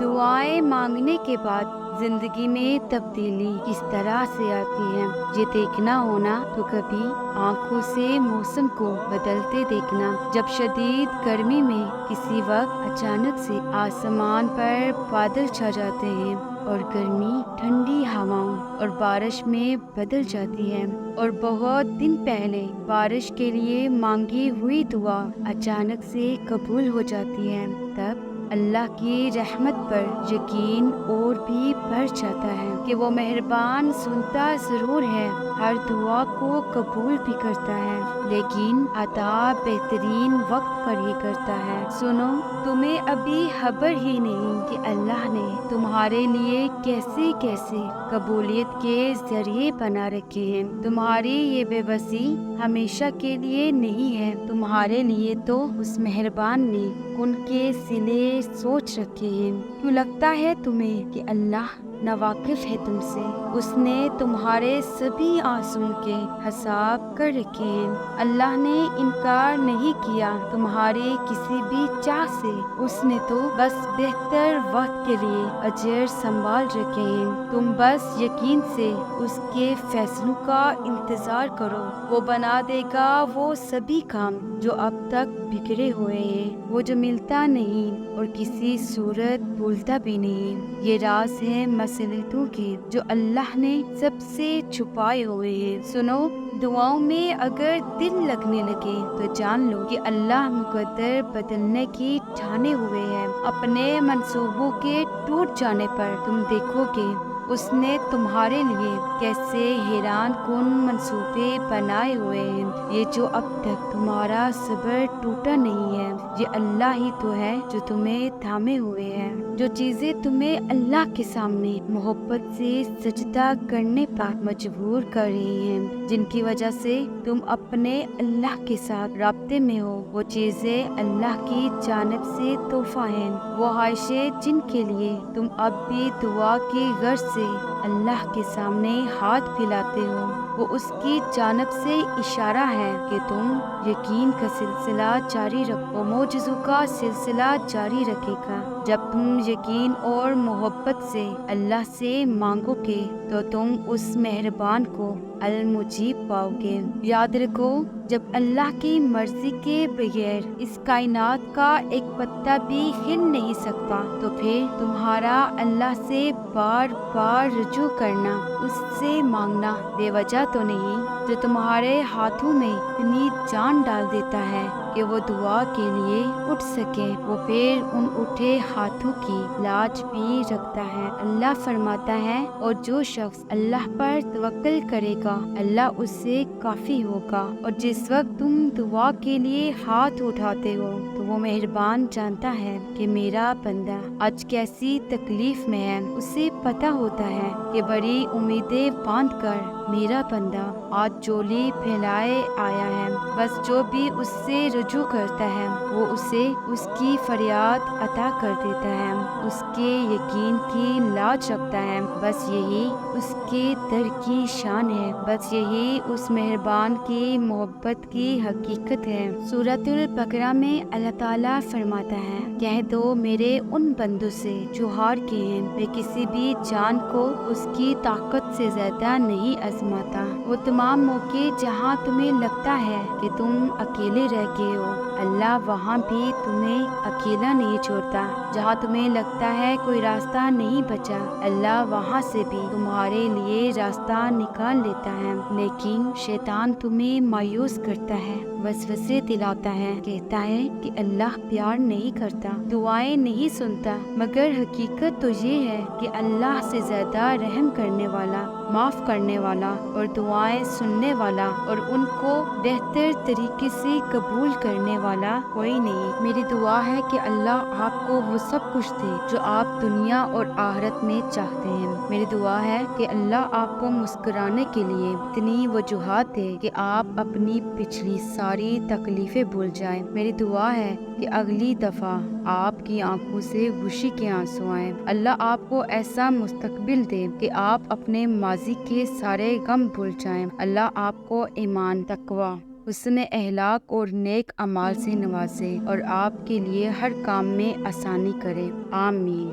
دعائیں مانگنے کے بعد زندگی میں تبدیلی کس طرح سے آتی ہے یہ دیکھنا ہونا تو کبھی آنکھوں سے موسم کو بدلتے دیکھنا، جب شدید گرمی میں کسی وقت اچانک سے آسمان پر بادل چھا جاتے ہیں اور گرمی ٹھنڈی ہواؤں اور بارش میں بدل جاتی ہے، اور بہت دن پہلے بارش کے لیے مانگی ہوئی دعا اچانک سے قبول ہو جاتی ہے، تب اللہ کی رحمت پر یقین اور بھی بڑھ جاتا ہے کہ وہ مہربان سنتا ضرور ہے، ہر دعا کو قبول بھی کرتا ہے، لیکن عطا بہترین وقت پر ہی کرتا ہے۔ سنو، تمہیں ابھی خبر ہی نہیں کہ اللہ نے تمہارے لیے کیسے کیسے قبولیت کے ذریعے بنا رکھے ہیں۔ تمہاری یہ بے بسی ہمیشہ کے لیے نہیں ہے، تمہارے لیے تو اس مہربان نے ان کے سلے سوچ رکھے ہیں۔ کیوں لگتا ہے تمہیں کہ اللہ ناواقف ہے تم سے؟ اس نے تمہارے سبھی آنسوؤں کے حساب کر رکھے ہیں۔ اللہ نے انکار نہیں کیا تمہاری کسی بھی چاہ سے، اس نے تو بس بہتر وقت کے لیے اجر سنبھال رکھے ہیں۔ تم بس یقین سے اس کے فیصلوں کا انتظار کرو، وہ بنا دے گا وہ سبھی کام جو اب تک بگڑے ہوئے ہیں، وہ جو ملتا نہیں اور کسی صورت بھولتا بھی نہیں۔ یہ راز ہے مصلحتوں کے جو اللہ نے سب سے چھپائے ہوئے ہیں۔ سنو، دعاؤں میں اگر دل لگنے لگے تو جان لو کہ اللہ مقدر بدلنے کی ٹھانے ہوئے ہیں۔ اپنے منصوبوں کے ٹوٹ جانے پر تم دیکھو گے اس نے تمہارے لیے کیسے حیران کن منصوبے بنائے ہوئے ہیں۔ یہ جو اب تک تمہارا صبر ٹوٹا نہیں ہے، یہ اللہ ہی تو ہے جو تمہیں تھامے ہوئے ہے، جو چیزیں تمہیں اللہ کے سامنے محبت سے سجدہ کرنے پر مجبور کر رہی ہیں، جن کی وجہ سے تم اپنے اللہ کے ساتھ رابطے میں ہو، وہ چیزیں اللہ کی جانب سے تحفہ ہیں۔ وہ خواہشیں جن کے لیے تم اب بھی دعا کی غرض سے اللہ کے سامنے ہاتھ پھیلاتے ہو، وہ اس کی جانب سے اشارہ ہے کہ تم یقین کا سلسلہ جاری رکھو، معجزوں کا سلسلہ جاری رکھے گا۔ جب تم یقین اور محبت سے اللہ سے مانگو گے تو تم اس مہربان کو المجیب پاؤ گے۔ یاد رکھو، جب اللہ کی مرضی کے بغیر اس کائنات کا ایک پتا بھی ہل نہیں سکتا تو پھر تمہارا اللہ سے بار بار رجوع کرنا، اس سے مانگنا بے وجہ تو نہیں، جو تمہارے ہاتھوں میں اتنی جان ڈال دیتا ہے کہ وہ دعا کے لیے اٹھ سکے، وہ پھر ان اٹھے ہاتھوں کی لاج بھی رکھتا ہے۔ اللہ فرماتا ہے، اور جو شخص اللہ پر توکل کرے گا اللہ اس سے کافی ہوگا۔ اور جس وقت تم دعا کے لیے ہاتھ اٹھاتے ہو تو وہ مہربان جانتا ہے کہ میرا بندہ آج کیسی تکلیف میں ہے، اسے پتا ہوتا ہے کہ بڑی امیدیں باندھ کر میرا بندہ آج جولی پھیلائے آیا ہے، بس جو بھی اس سے رجوع کرتا ہے وہ اسے اس کی فریاد عطا کر دیتا ہے، اس کے یقین کی لاج رکھتا ہے، بس یہی اس کے در کی شان ہے، بس یہی اس مہربان کی محبت کی حقیقت ہے۔ سورۃ البقرہ میں اللہ تعالیٰ فرماتا ہے، کہہ دو میرے ان بندوں سے جو ہار کے ہیں، میں کسی بھی جان کو اس کی طاقت سے زیادہ نہیں آزماتا۔ وہ تمام موقع جہاں تمہیں لگتا ہے کہ تم اکیلے رہ گئے ہو، اللہ وہاں بھی تمہیں اکیلا نہیں چھوڑتا۔ جہاں تمہیں لگتا ہے کوئی راستہ نہیں بچا، اللہ وہاں سے بھی تمہارے لیے راستہ نکال لیتا ہے، لیکن شیطان تمہیں مایوس کرتا ہے، وسوسے دلاتا ہے، کہتا ہے کہ اللہ پیار نہیں کرتا، دعائیں نہیں سنتا، مگر حقیقت تو یہ ہے کہ اللہ سے زیادہ رحم کرنے والا، معاف کرنے والا اور دعائیں سننے والا اور ان کو بہتر طریقے سے قبول کرنے والا کوئی نہیں۔ میری دعا ہے کہ اللہ آپ کو وہ سب کچھ دے جو آپ دنیا اور آخرت میں چاہتے ہیں۔ میری دعا ہے کہ اللہ آپ کو مسکرانے کے لیے اتنی وجوہات دے کہ آپ اپنی پچھلی ساری تکلیفیں بھول جائیں۔ میری دعا ہے کہ اگلی دفعہ آپ کی آنکھوں سے خوشی کے آنسو آئیں۔ اللہ آپ کو ایسا مستقبل دے کہ آپ اپنے ماضی کے سارے غم بھول جائیں۔ اللہ آپ کو ایمان، تقوی، حسن اخلاق اور نیک اعمال سے نوازے اور آپ کے لیے ہر کام میں آسانی کرے۔ آمین۔